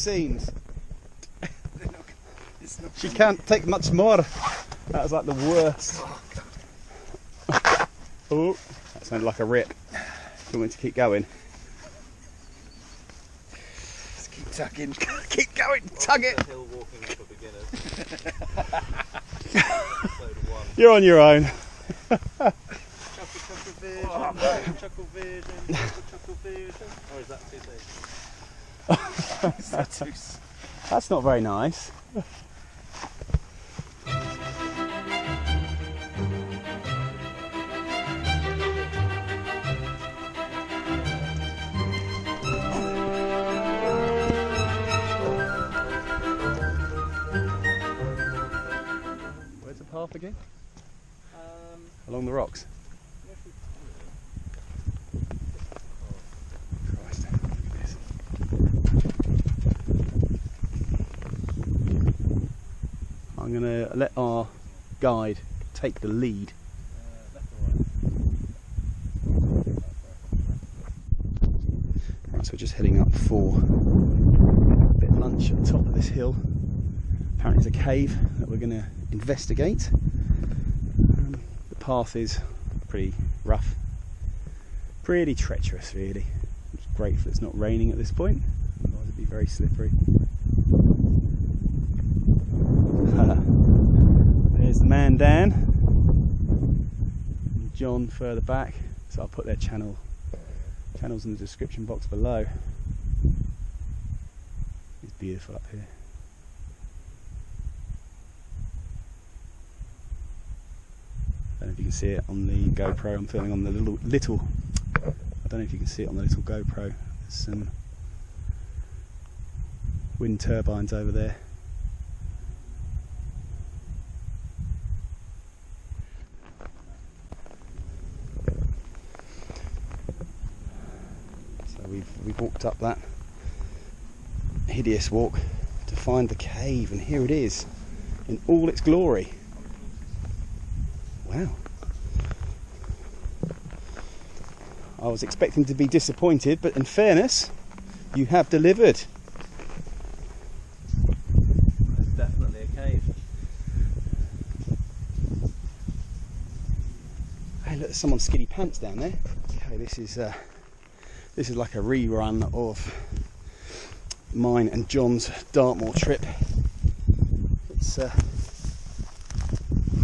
seems. She can't take much more. That was like the worst. Oh, that sounded like a rip. Do you want me to keep going? Just keep tugging. Keep going, tug it. Hill walking for beginners. You're on your own. Chuckle version. Chuckle version. Chuckle version. Or is that too soon? That's not very nice. Where's the path again? Along the rocks. Christ, look at this. I'm going to let our guide take the lead. Right, so we're just heading up for a bit of lunch at the top of this hill. Apparently it's a cave that we're going to investigate. The path is pretty rough, pretty treacherous really. I'm just grateful it's not raining at this point, otherwise it'd be very slippery. There's the man Dan and John further back, so I'll put their channels in the description box below. It's beautiful up here. I don't know if you can see it on the GoPro. I'm filming on the little I don't know if you can see it on the little GoPro. There's some wind turbines over there. So we've walked up that hideous walk to find the cave, and here it is in all its glory. Wow. I was expecting to be disappointed, but in fairness, you have delivered. It's definitely a cave. Hey, look, there's someone's skinny pants down there. Okay, this is like a rerun of mine and John's Dartmoor trip. It's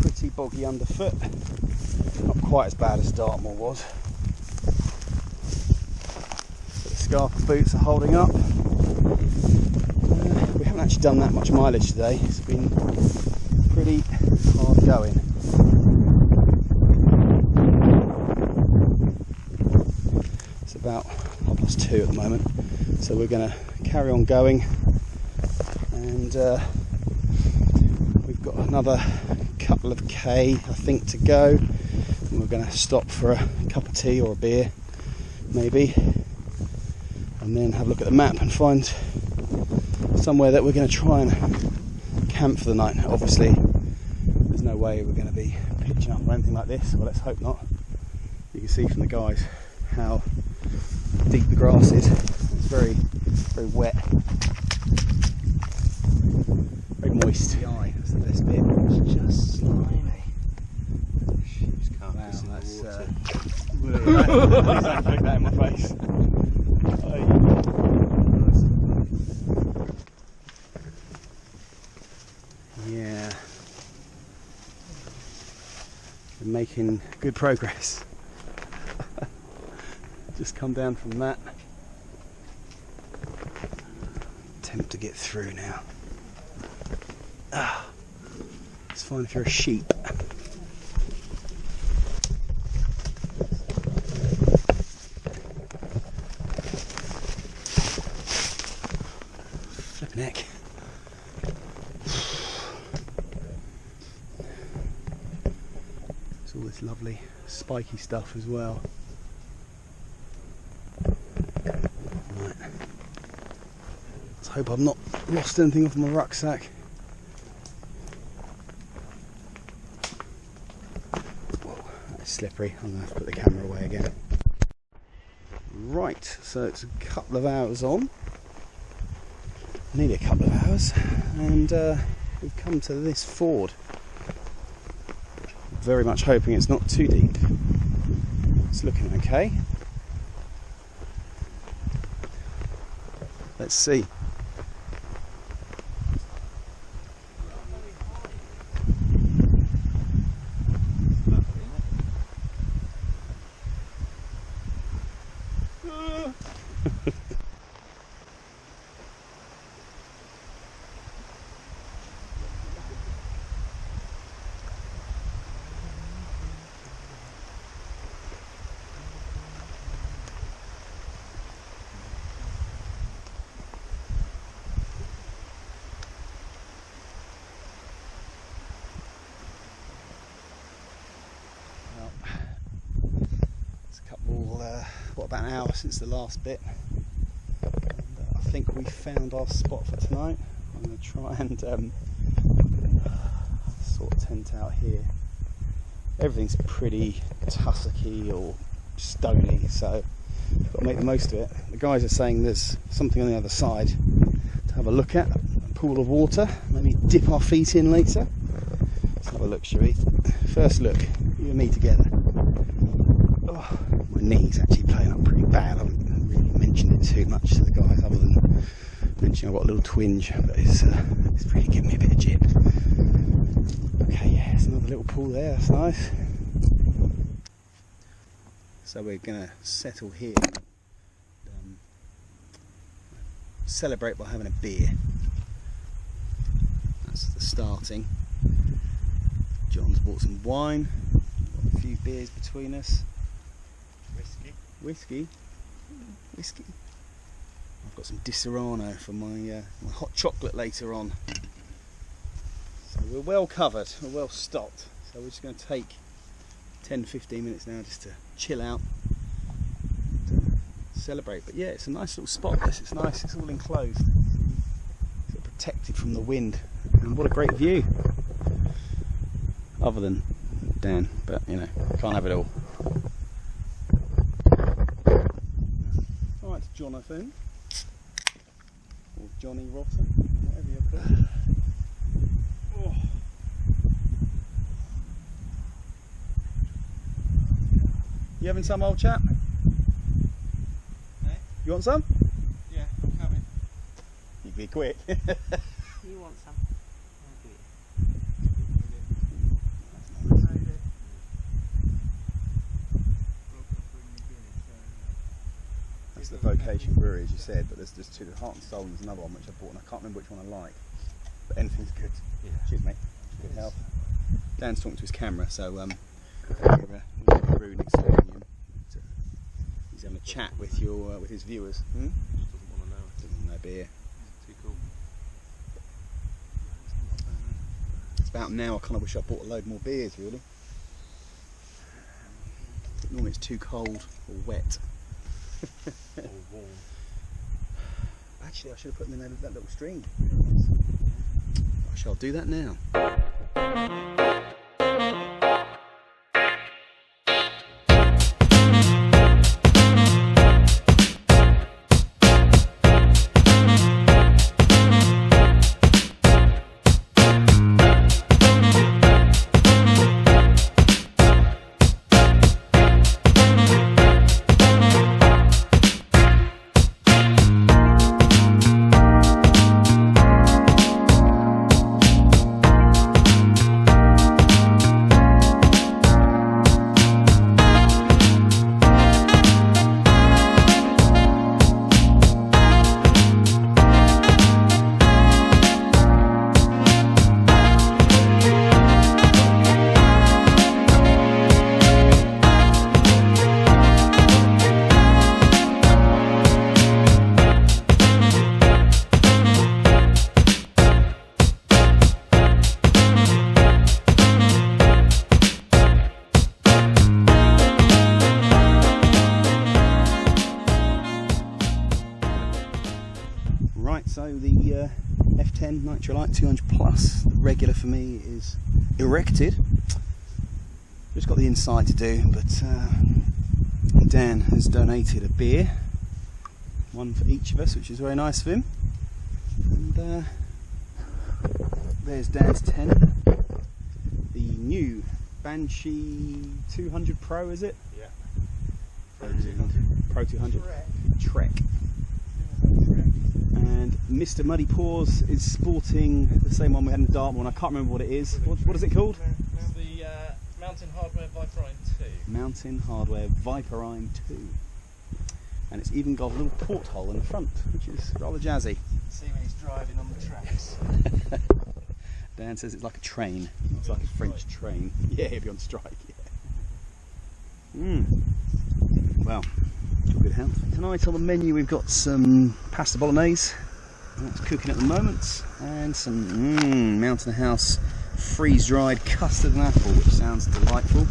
pretty boggy underfoot. Not quite as bad as Dartmoor was. But the scarf boots are holding up. We haven't actually done that much mileage today. It's been pretty hard going. It's about 2:30 at the moment, so we're going to carry on going, and we've got another couple of K I think to go, and we're going to stop for a cup of tea or a beer maybe, and then have a look at the map and find somewhere that we're going to try and camp for the night. Obviously there's no way we're going to be pitching up or anything like this, well let's hope not. You can see from the guys how deep the grass is. It's very, very wet, very moist. The eye, that's the best bit. It's just slimy. Sheep's carcass in the water. Please don't flick that in my face. Yeah, we're making good progress. Just come down from that. Attempt to get through now. It's fine if you're a sheep. Flipping heck. It's all this lovely spiky stuff as well. Right. Let's hope I've not lost anything off my rucksack. Whoa, that's slippery. I'm going to have to put the camera away again. Right, so it's a couple of hours on. nearly a couple of hours, and we've come to this ford. Very much hoping it's not too deep. It's looking okay. Let's see. What, about an hour since the last bit, and I think we found our spot for tonight. I'm going to try and sort of tent out here. Everything's pretty tussocky or stony, so I've got to make the most of it. The guys are saying there's something on the other side to have a look at, a pool of water, maybe dip our feet in later. Let's have a look, shall we? First look, you and me together. Oh, my knee's actually playing up pretty bad. I haven't really mentioned it too much to the guys, other than mentioning I've got a little twinge, but it's really giving me a bit of jip. Okay, yeah, it's another little pool there, that's nice. So we're going to settle here, celebrate by having a beer. That's the starting. John's bought some wine, got a few beers between us. Whiskey? I've got some Di Serrano for my hot chocolate later on. So we're well covered, we're well stocked. So we're just going to take 10-15 minutes now just to chill out, to celebrate. But yeah, it's a nice little spot this, it's nice, it's all enclosed. Sort of protected from the wind. And what a great view. Other than Dan, but you know, can't have it all. Alright, Jonathan. Or Johnny Rotten, whatever you're called. Oh. You having some, old chap? Hey? You want some? Yeah, I'm coming. You be quick. You want some? That's the Vocation Brewery, as you said, but there's two. The Heart and Soul, and there's another one which I bought, and I can't remember which one I like. But anything's good. Yeah. Cheers, mate. Good health. Dan's talking to his camera, so we're brew next to him. He's having a chat with with his viewers. Hmm? Just doesn't want to know. Doesn't know beer. Too cool. It's about now. I kind of wish I bought a load more beers, really. But normally it's too cold or wet. Or warm. Actually, I should have put them in that little stream. I shall do that now. So the F10 Nitrolite 200 plus, the regular for me, is erected. Just got the inside to do, but Dan has donated a beer, one for each of us, which is very nice of him. And there's Dan's tent. The new Banshee 200 Pro, is it? Yeah. Pro 200. Trek. And Mr. Muddy Paws is sporting the same one we had in Dartmoor, and I can't remember what it is. What is it called? The Mountain Hardware Viperine 2. Mountain Hardware Viperine 2. And it's even got a little porthole in the front, which is rather jazzy. See when he's driving on the tracks. Dan says it's like a train. It's like a French train. Yeah, he'll be on strike, yeah. Well, good health. Tonight on the menu we've got some pasta bolognese. That's cooking at the moment. And some Mountain House freeze-dried custard and apple, which sounds delightful.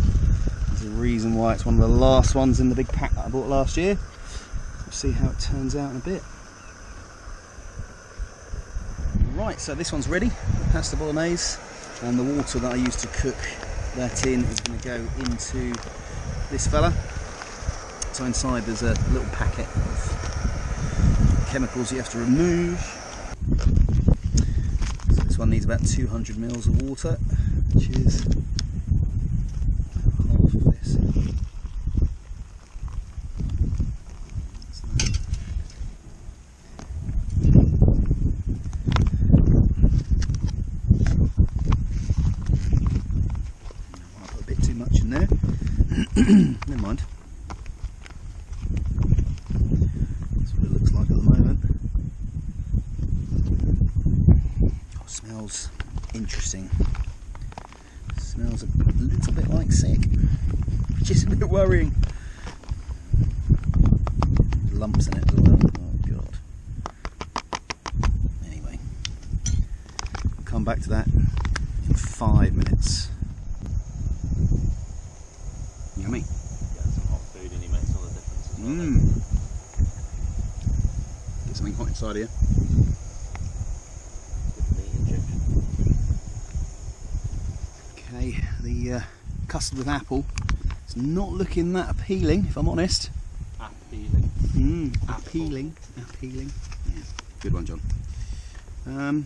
There's a reason why it's one of the last ones in the big pack that I bought last year. We'll see how it turns out in a bit. Right, so this one's ready, pasta bolognese, and the water that I used to cook that in is going to go into this fella. So inside there's a little packet of chemicals you have to remove. So this one needs about 200 ml of water, which is half of this. There. Never mind. That's what it looks like at the moment. Oh, smells interesting. Smells a little bit like sick, which is a bit worrying. Lumps in it as well. Oh god. Anyway, I'll come back to that in 5 minutes. Yummy. Get some hot food and he makes all the difference as well. Get something hot inside here. Okay, the custard with apple. It's not looking that appealing, if I'm honest. Appealing. Appealing. Appealing. Yeah. Good one, John. I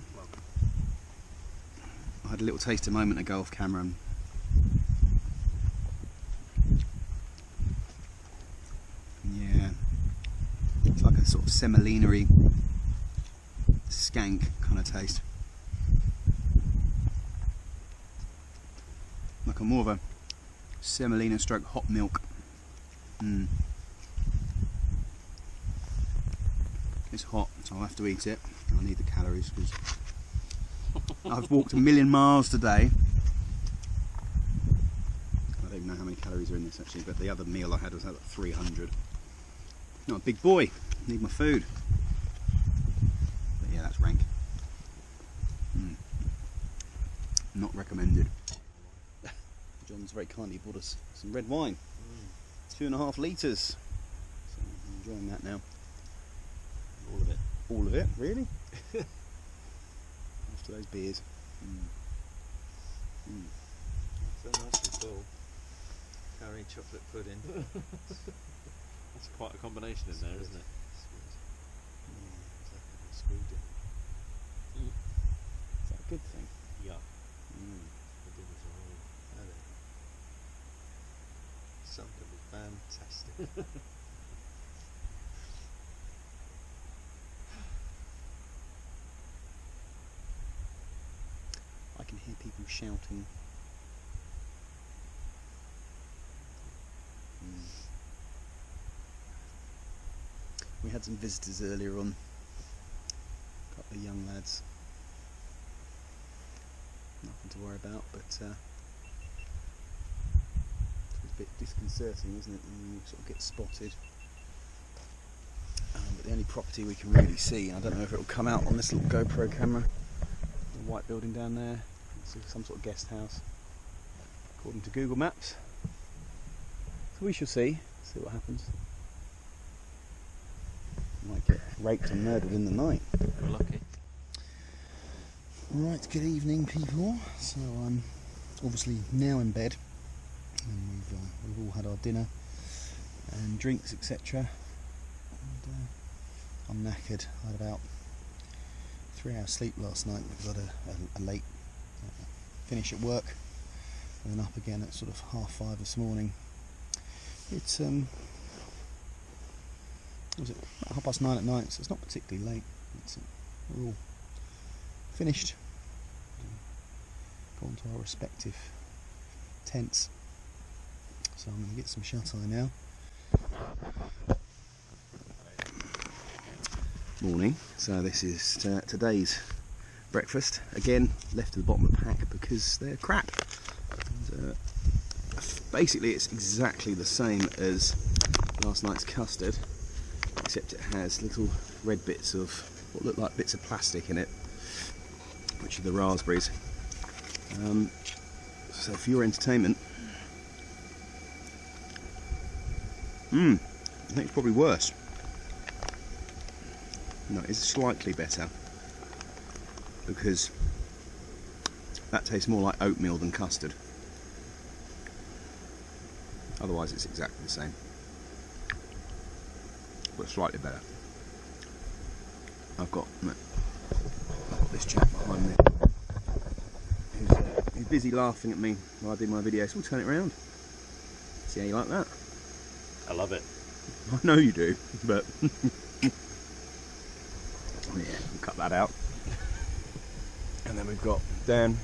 had a little taste a moment ago off camera. And yeah, it's like a sort of semolina-y skank kind of taste. Like a more of a semolina stroke hot milk. It's hot, so I'll have to eat it. I need the calories because I've walked 1,000,000 miles today. I don't even know how many calories are in this actually, but the other meal I had was like 300. Not a big boy, need my food. But yeah, that's rank. Not recommended. John's very kindly bought us some red wine. 2.5 litres. So I'm enjoying that now. All of it. All of it, really? After those beers. So nicely full. Curry, chocolate pudding. That's quite a combination in there, isn't it? Is that a good thing? Yeah. The dinners are all had it. Some could be fantastic. I can hear people shouting. We had some visitors earlier on, a couple of young lads. Nothing to worry about, but it's a bit disconcerting, isn't it, when you sort of get spotted. But the only property we can really see, and I don't know if it will come out on this little GoPro camera, the white building down there, it's some sort of guest house, according to Google Maps. So we shall see what happens. Might get raped and murdered in the night. We're lucky. Right, good evening people. So I'm obviously now in bed and we've all had our dinner and drinks, etc. And I'm knackered. I had about 3 hours sleep last night because I had a late finish at work, and then up again at sort of 5:30 this morning. It's was it about 9:30 at night, so it's not particularly late. We're all finished, gone to our respective tents, so I'm going to get some shut-eye now. Morning. So this is today's breakfast. Again, left to the bottom of the pack because they're crap. And, basically, it's exactly the same as last night's custard, except it has little red bits of what look like bits of plastic in it, which are the raspberries. So for your entertainment, I think it's probably worse. No, it's slightly better because that tastes more like oatmeal than custard. Otherwise it's exactly the same, but slightly better. I've got this chap behind me who's busy laughing at me while I do my video, so we'll turn it around. See how you like that? I love it. I know you do, but yeah, we'll cut that out. And then we've got Dan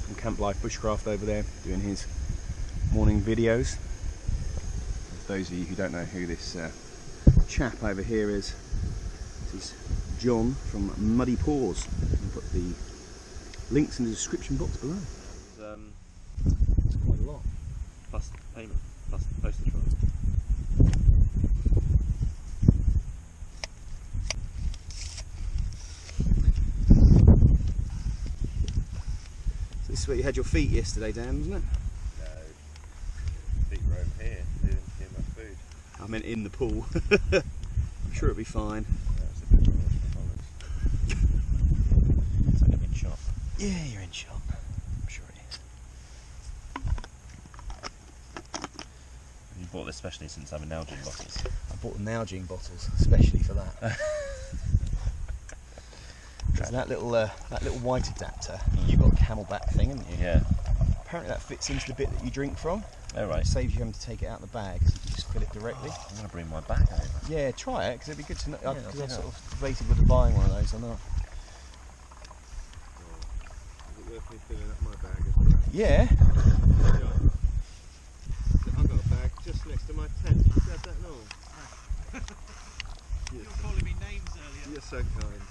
from Camplife Bushcraft over there doing his morning videos. For those of you who don't know who this chap over here is, this is John from Muddy Paws. I'll put the links in the description box below. It's quite a lot. Plus payment, plus postage rate. This is where you had your feet yesterday, Dan, wasn't it? No, feet were over here, near my food. I meant in the pool. I'm sure it'll be fine. That was a bit wrong. It's like I'm in shot. Yeah, you're in shot. I'm sure it is. You bought this specially since I'm in Nalgene bottles. I bought the Nalgene bottles especially for that. There's that little white adapter. You've got a camelback thing, haven't you? Yeah. Apparently that fits into the bit that you drink from. Oh right. It saves you having to take it out of the bag, so you can just fill it directly. I'm going to bring my bag over. Yeah, try it, because it'd be good to know, Yeah, because I'll I've do sort that. of debated whether buying one of those or not. Is it worth me filling up my bag as well? Yeah. I've got a bag just next to my tent. You said that no? You were calling me names earlier. You're so kind.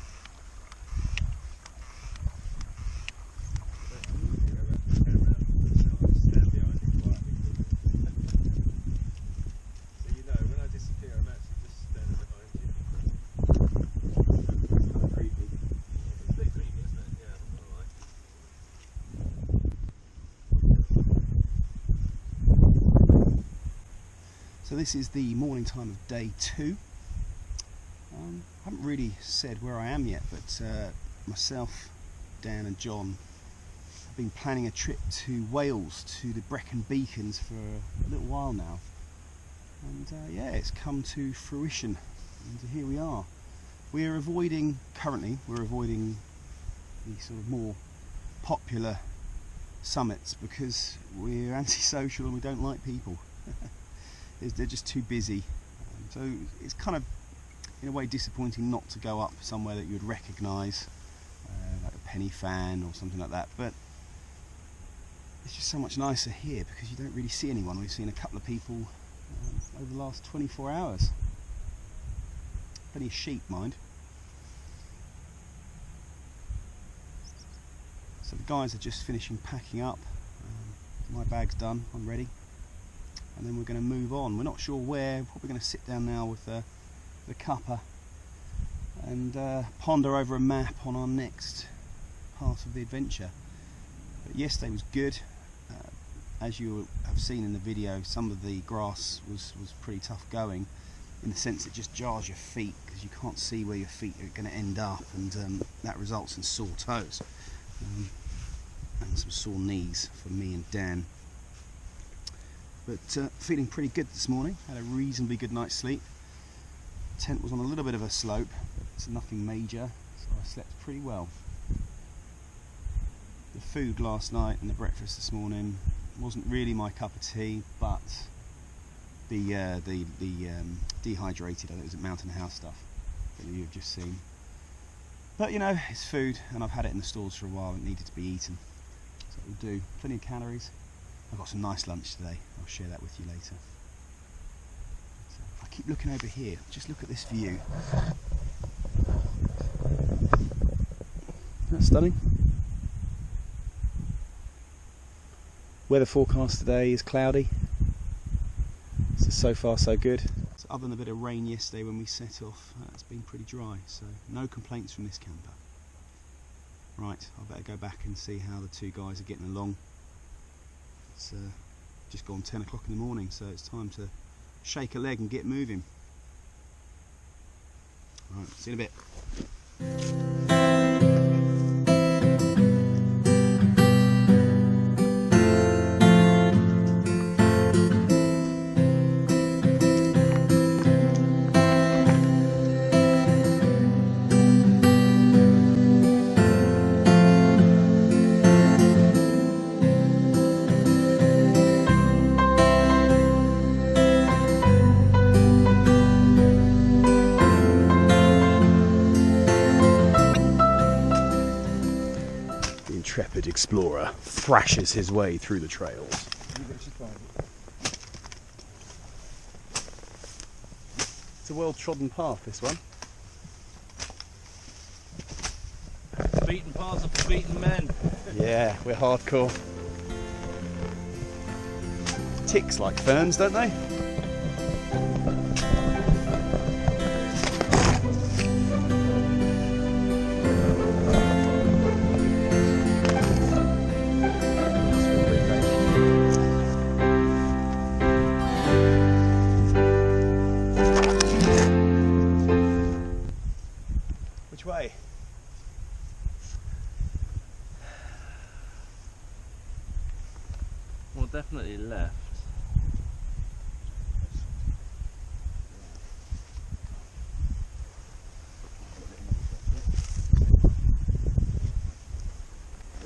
So this is the morning time of day 2. I haven't really said where I am yet, but myself, Dan and John have been planning a trip to Wales, to the Brecon beacons for a little while now. And yeah, it's come to fruition, and here we are. Currently we're avoiding the sort of more popular summits because we're antisocial and we don't like people. They're just too busy, so it's kind of in a way disappointing not to go up somewhere that you would recognise, like a Penny Fan or something like that, but it's just so much nicer here because you don't really see anyone. We've seen a couple of people over the last 24 hours. Plenty of sheep, mind. So the guys are just finishing packing up. My bag's done, I'm ready. And then we're going to move on. We're not sure where. We're probably going to sit down now with the cuppa and ponder over a map on our next part of the adventure. But yesterday was good. As you have seen in the video, some of the grass was pretty tough going, in the sense it just jars your feet because you can't see where your feet are going to end up, and that results in sore toes and some sore knees for me and Dan. But feeling pretty good this morning. Had a reasonably good night's sleep. Tent was on a little bit of a slope, so nothing major, So I slept pretty well. The food last night and the breakfast this morning wasn't really my cup of tea, but the dehydrated, I think it was at Mountain House stuff that you've just seen. But you know, it's food and I've had it in the stores for a while and it needed to be eaten. So it will do. Plenty of calories. I've got some nice lunch today. I'll share that with you later. So if I keep looking over here, just look at this view. That's stunning. Weather forecast today is cloudy. So far so good. So other than a bit of rain yesterday when we set off, it's been pretty dry, so no complaints from this camper. Right, I better go back and see how the two guys are getting along. It's just gone 10 o'clock in the morning, so it's time to shake a leg and get moving. Right, see you in a bit. Intrepid explorer thrashes his way through the trails. It's a well-trodden path, this one. Beaten paths are for beaten men. Yeah, we're hardcore. Ticks like ferns, don't they? Which way? Well, definitely left.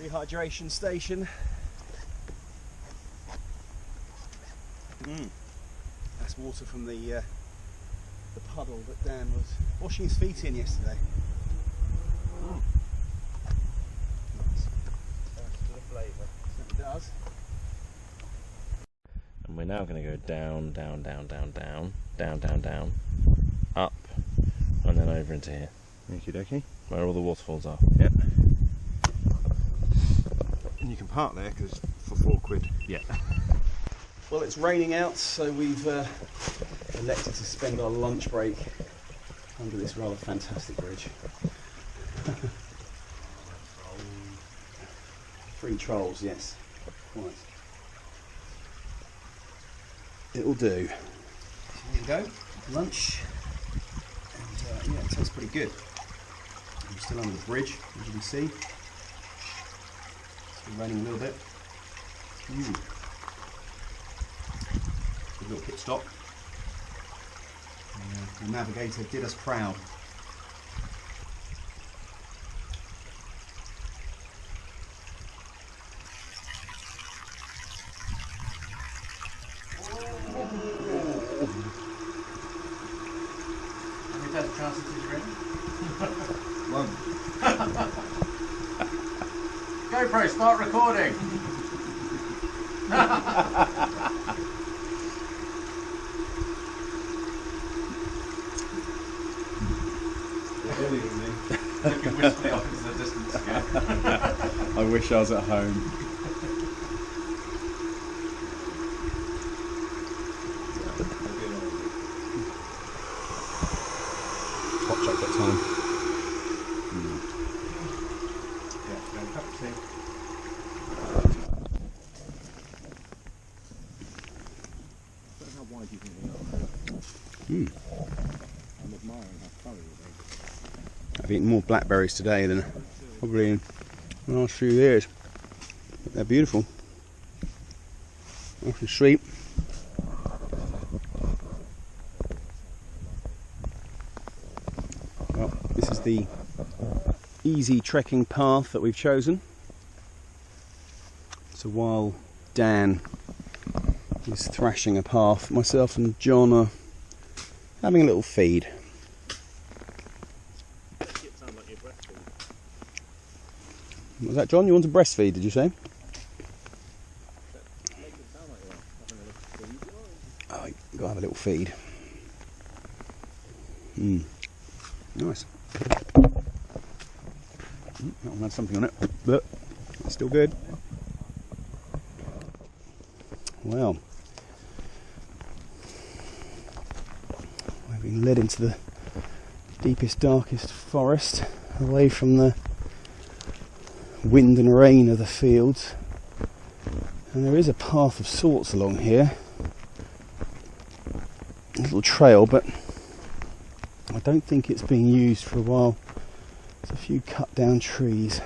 Rehydration station. That's water from the puddle that Dan was washing his feet in yesterday. Nice. To the flavour. It does. And we're now going to go down, down, down, down, down, down, down, down, up, and then over into here. Okie dokie. Where all the waterfalls are. Yep. And you can park there because for £4. Yeah. Well, it's raining out, so we've elected to spend our lunch break under this rather fantastic bridge. 3 trolls, yes. Right. It'll do. Here we go, lunch. And yeah, it tastes pretty good. I'm still under the bridge, as you can see. It's been raining a little bit. A little pit stop. The navigator did us proud. How many times chances did you ring? One. GoPro, start recording. Looking wistfully off into the distance again. I wish I was at home. Hot chocolate time. Yeah, cup of tea. How wide do you think they are? I'm admiring how curry they are. I've eaten more blackberries today than probably in the last few years. But they're beautiful. Nice and sweet. Well, this is the easy trekking path that we've chosen. So while Dan is thrashing a path, myself and John are having a little feed. Was that John? You want to breastfeed, did you say? Oh, you've got to have a little feed. Nice. That one had something on it, but it's still good. Well, we've been led into the deepest, darkest forest, away from the wind and rain of the fields, and there is a path of sorts along here, a little trail, but I don't think it's being used for a while. There's a few cut down trees.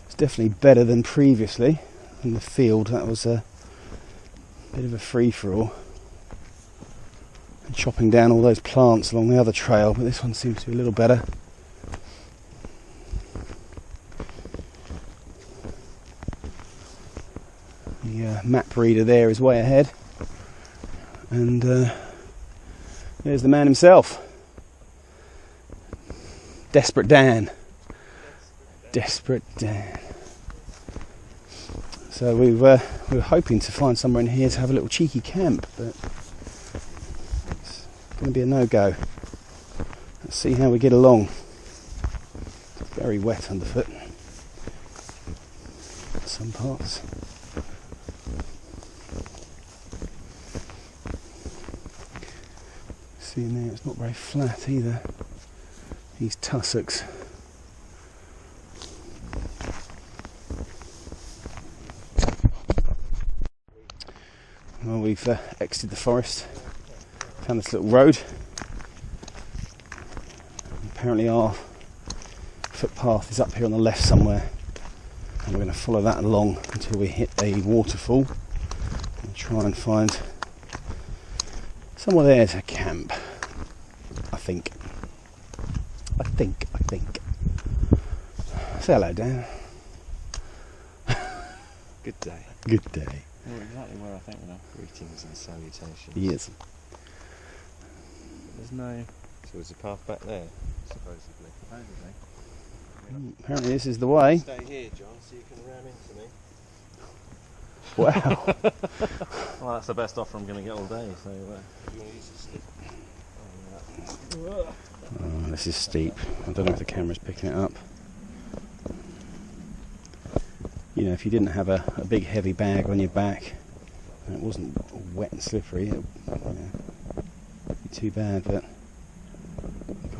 It's definitely better than previously in the field. That was a bit of a free-for-all, and chopping down all those plants along the other trail, but this one seems to be a little better. The map reader there is way ahead, and there's the man himself, Desperate Dan. Desperate Dan. So we were hoping to find somewhere in here to have a little cheeky camp, but it's going to be a no-go. Let's see how we get along. It's very wet underfoot in some parts. See in there, it's not very flat either. These tussocks. Well, we've exited the forest, found this little road. Apparently our footpath is up here on the left somewhere, and we're going to follow that along until we hit a waterfall and try and find somewhere there to camp. I think. Say hello, Dan. Good day. Good day. We're exactly where I think we are. Greetings and salutations. Yes. There's no... So there's a path back there, supposedly. Apparently this is the way. Stay here, John, so you can ram into me. Wow. Well, that's the best offer I'm going to get all day, so... you want to use the stick? Oh, this is steep. I don't know if the camera's picking it up. You know, if you didn't have a big heavy bag on your back and it wasn't wet and slippery, it wouldn't be too bad, but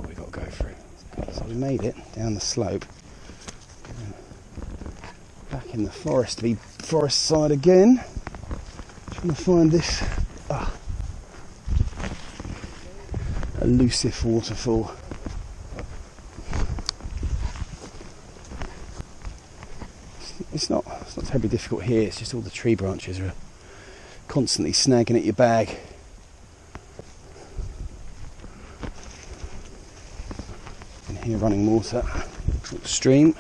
we've got to go through. So we made it down the slope. Back in the forest side again. Trying to find this elusive waterfall. It's not terribly difficult here, it's just all the tree branches are constantly snagging at your bag. And here running water, little stream.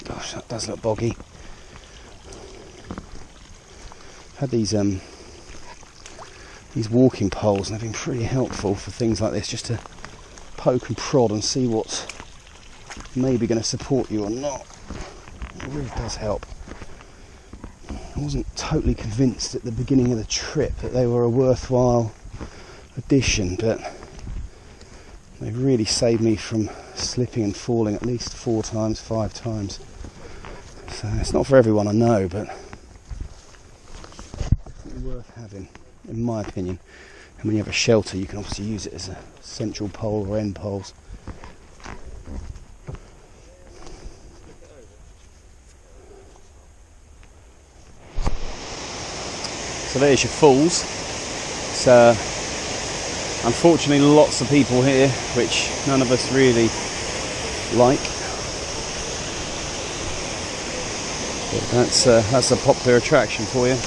Gosh, that does look boggy. I've had these walking poles, and they've been pretty helpful for things like this, just to poke and prod and see what's maybe going to support you or not. It really does help. I wasn't totally convinced at the beginning of the trip that they were a worthwhile addition, but they really saved me from slipping and falling at least 4 times, 5 times. So it's not for everyone, I know, but definitely worth having, in my opinion. And when you have a shelter, you can obviously use it as a central pole or end poles. So there's your falls. So unfortunately lots of people here, which none of us really like. But that's a popular attraction for you.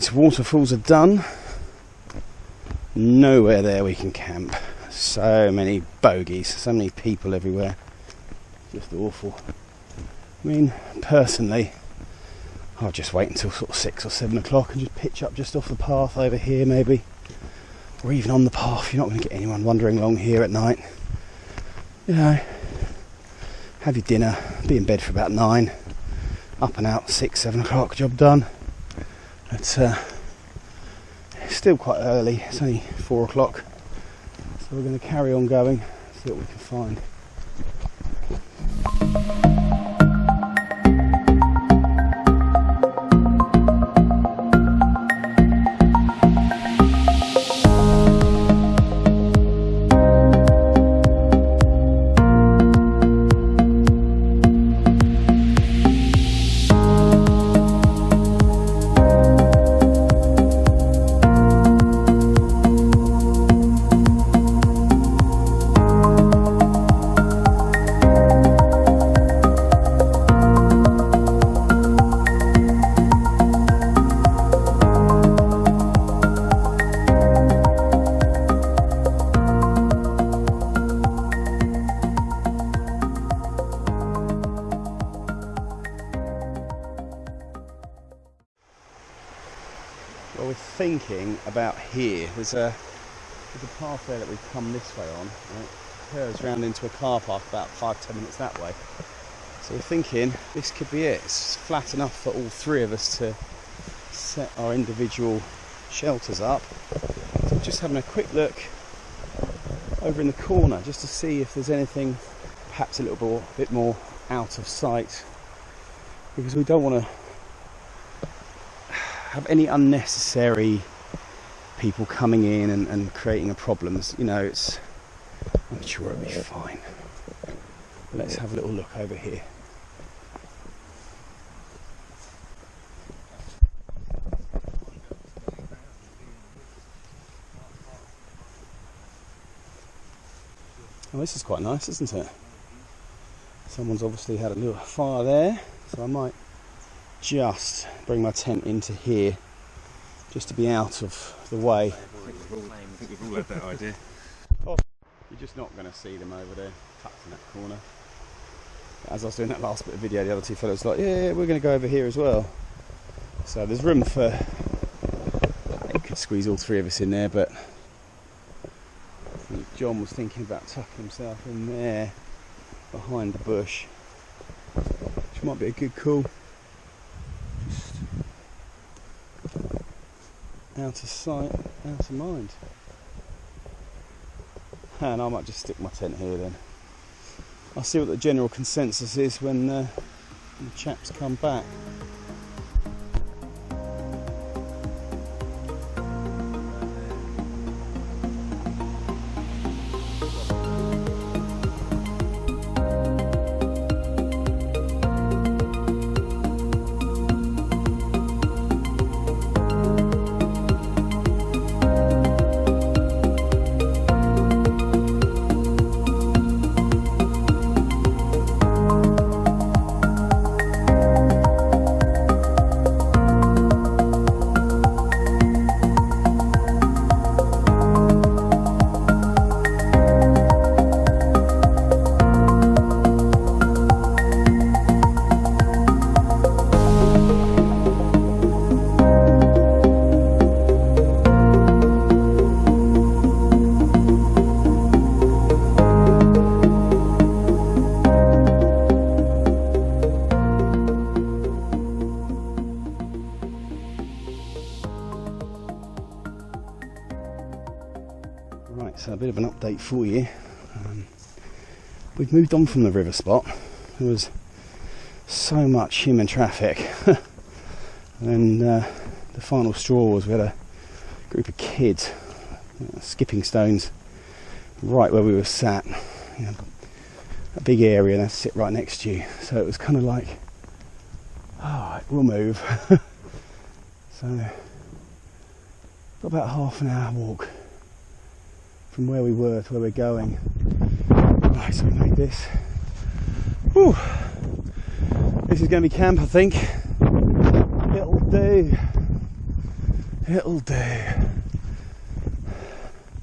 Right, waterfalls are done. Nowhere there we can camp. So many bogies, so many people everywhere. Just awful. I mean, personally, I'll just wait until sort of 6 or 7 o'clock and just pitch up just off the path over here maybe. Or even on the path. You're not going to get anyone wandering along here at night. You know, have your dinner, be in bed for about 9, up and out 6, 7 o'clock, job done. It's still quite early, it's only 4 o'clock, so we're going to carry on going, see what we can find. Well, we're thinking about here. There's a path there that we've come this way on, and it curves round into a car park about 5-10 minutes that way. So we're thinking this could be it. It's flat enough for all three of us to set our individual shelters up. So we're just having a quick look over in the corner just to see if there's anything perhaps a little bit more out of sight, because we don't want to have any unnecessary people coming in and creating a problems. You know, I'm sure it'll be fine. Let's have a little look over here. Oh, this is quite nice, isn't it? Someone's obviously had a little fire there, so I might just bring my tent into here just to be out of the way. I think we've all had that idea. Oh, you're just not going to see them over there, tucked in that corner. As I was doing that last bit of video, the other two fellows were like, yeah, we're going to go over here as well. So there's room for, you could squeeze all three of us in there, but I think John was thinking about tucking himself in there behind the bush, which might be a good call. Just out of sight, out of mind. And I might just stick my tent here then. I'll see what the general consensus is when the chaps come back. Right, so a bit of an update for you. We've moved on from the river spot. There was so much human traffic. And the final straw was we had a group of kids skipping stones right where we were sat. You know, a big area, and they sit right next to you. So it was kind of like, alright, we'll move. So, got about half an hour walk from where we were to where we're going. Right, so we made this. Whew. This is going to be camp, I think. It'll do. It'll do.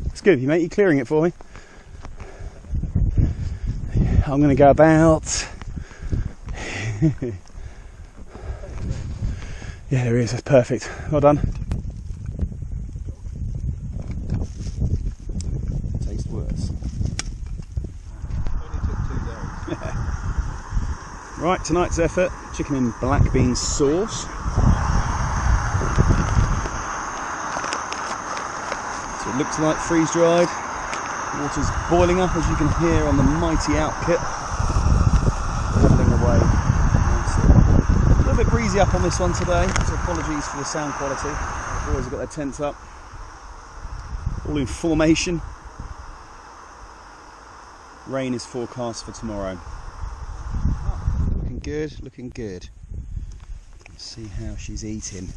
It's good of you, mate. You clearing it for me? I'm going to go about. Yeah, there he is. That's perfect. Well done. Taste worse. Only took 2 days. Right, tonight's effort: chicken and black bean sauce. So it looks like freeze dried. Water's boiling up, as you can hear on the mighty output. Bubbling away. A little bit breezy up on this one today, so apologies for the sound quality. The boys have got their tents up, all in formation. Rain is forecast for tomorrow. Looking good, looking good. Let's see how she's eating.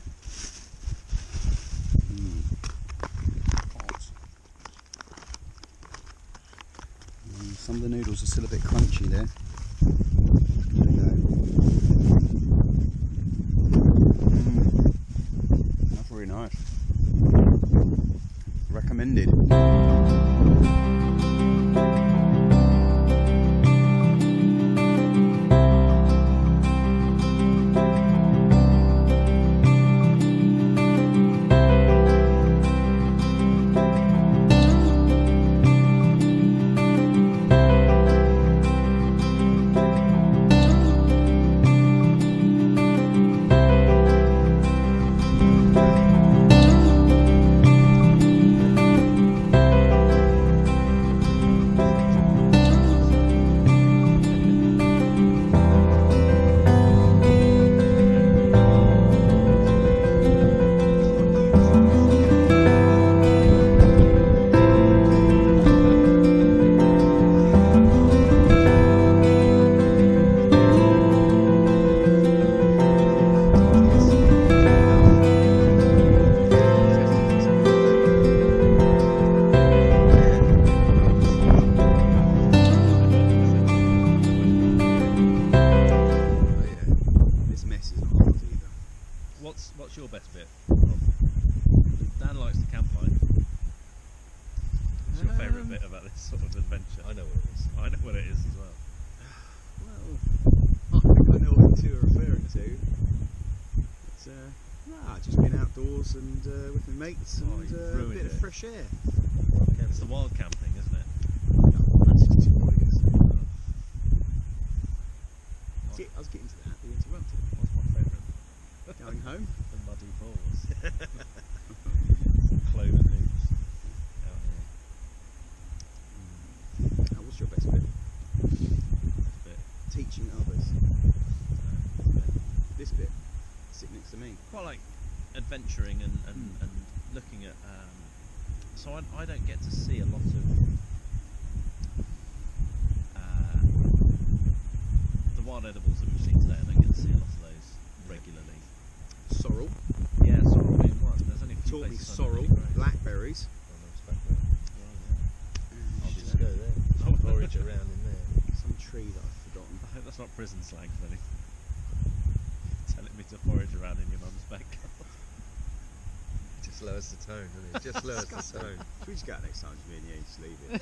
Some of the noodles are still a bit crunchy there. There we go. That's really nice. Recommended. What's your best bit? Dan likes the campfire. What's your favourite bit about this sort of adventure? I know what it is. I know what it is as well. Well, I think I know what you are referring to. It's just being outdoors and with my mates and you've a ruined bit it. of fresh air. It's the wild camping, isn't it? That's just too obvious. I was getting to that, but you interrupted. What's my favourite? Going home? The Muddy Paws. Cloven hooves. Out here. What's your best bit? Best bit. Teaching others. Best bit. This bit. Sit next to me. Quite like adventuring and looking at. So I don't get to see a lot of the wild edibles that we've seen today. I don't get to see a lot of those regularly. Sorrel. Yeah, sorrel being one. There's only a few Taught me places I know sorrel. really great. Blackberries. I'll Just just go go there. Forage around in there. Some tree that I've forgotten. I hope that's not prison slang, Benny. Telling me to forage around in your mum's back garden. Just lowers the tone, doesn't it? Just lowers the tone. Should we just go out next time? Just me and you, just leave it.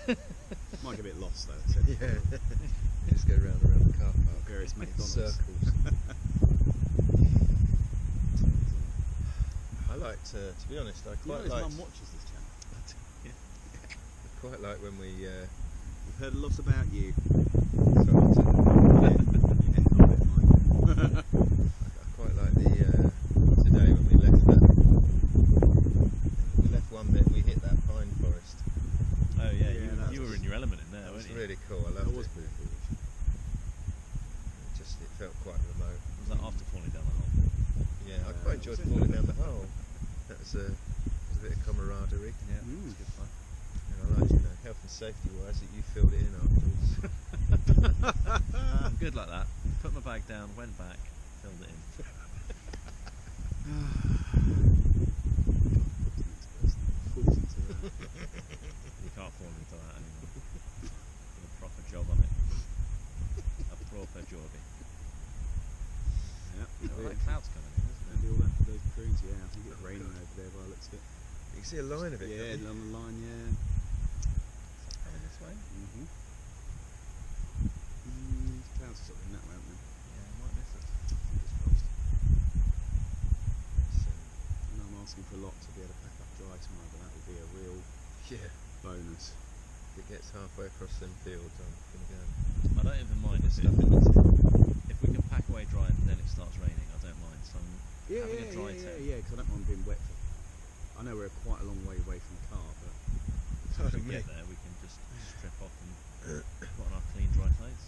Might get a bit lost though. So Yeah. Just go round and around the car park. Various McDonald's. Circles. I like to be honest, I You know quite his like mum watches this channel. quite like when we We've heard a lot about you. sorry, Yeah, not a bit, mine. I quite like the today when we left one bit and we hit that pine forest. Oh yeah, Yeah, that you were was- in your element in there, That was weren't you? really cool. I That loved was it. pretty cool. It felt quite remote. Was that after falling down the hole? Yeah, I quite enjoyed falling down the hole. That was a bit of camaraderie. Yeah, Mm. it was good fun. And I like, health and safety wise, that you filled it in afterwards. I'm good like that. Put my bag down, went back, filled it in. You can't fall into that anymore. Get a proper job on it. A proper jobby. Yeah, Like clouds coming in, isn't it? maybe all that for those prunes. Yeah, I think it's raining over there by the looks see a line of it. Yeah, can't you? on the line, yeah. Coming this way. Clouds are sort of in that way, haven't they? Yeah, I might miss it. Fingers crossed. I know I'm asking for a lot to be able to pack up dry tomorrow, but that would be a real Yeah. bonus. If it gets halfway across them fields, I'm gonna go. I don't even mind if we can pack away dry and then it starts raining. I don't mind. So I'm having a dry tent. because I don't want being wet. I know we're quite a long way away from the car, but If we get there, we can just strip off and put on our clean, dry clothes.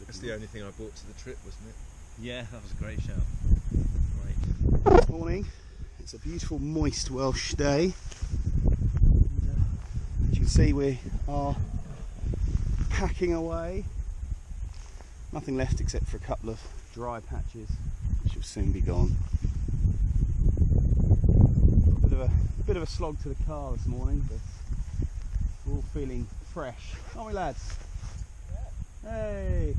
That's the only thing I brought to the trip, wasn't it? Yeah, that was a great shout. Great. Morning. It's a beautiful, moist Welsh day. As you can see, we are packing away. Nothing left except for a couple of dry patches, which will soon be gone. Bit of a slog to the car this morning, but we're all feeling fresh, aren't we, lads? Yeah. Hey.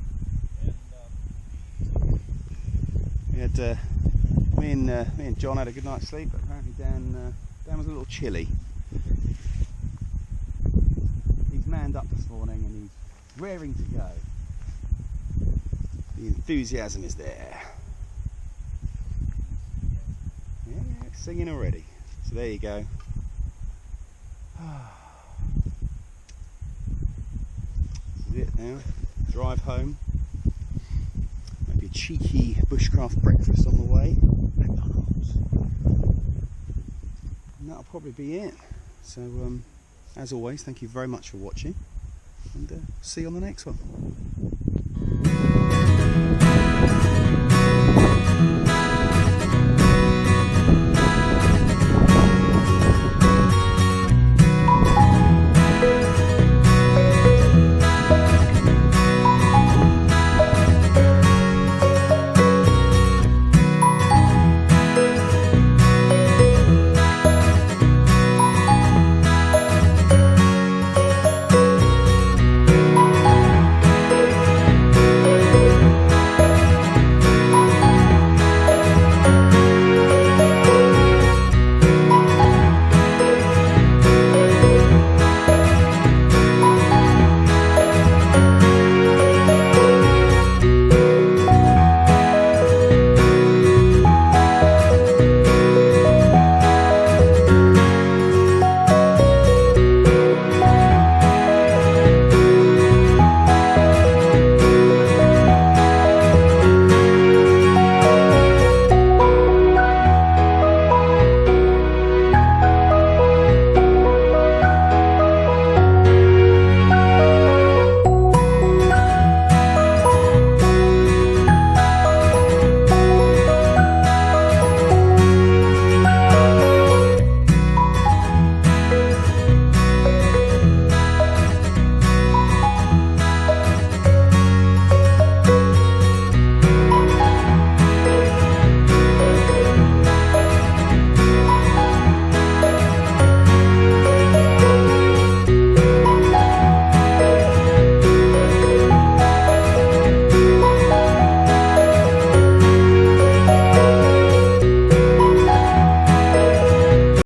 We had me and John had a good night's sleep, but apparently Dan was a little chilly. He's manned up this morning and he's raring to go. The enthusiasm is there. Yeah, singing already. So there you go. This is it now. Drive home. Maybe a cheeky bushcraft breakfast on the way. McDonald's. And that'll probably be it. So as always, thank you very much for watching, and see you on the next one.